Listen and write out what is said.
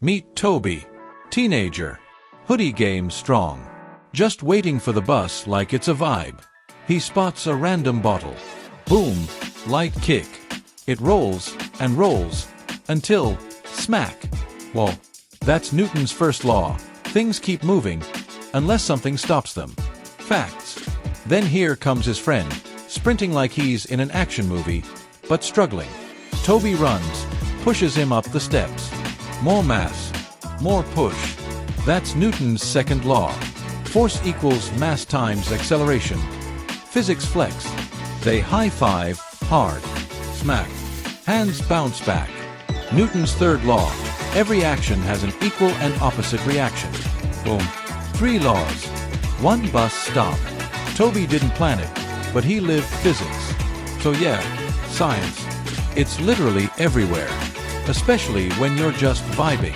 Meet Toby, teenager. Hoodie game strong. Just waiting for the bus like it's a vibe. He spots a random bottle. Boom, light kick. It rolls and rolls until smack. Well, that's Newton's first law. Things keep moving unless something stops them. Facts. Then here comes his friend, sprinting like he's in an action movie, but struggling. Toby runs, pushes him up the steps. More mass, more push. That's Newton's second law. Force equals mass times acceleration. Physics flex. They high-five, hard. Smack. Hands bounce back. Newton's third law. Every action has an equal and opposite reaction. Boom. 3 laws. 1 bus stopped. Toby didn't plan it, but he lived physics. So yeah, science. It's literally everywhere. Especially when you're just vibing.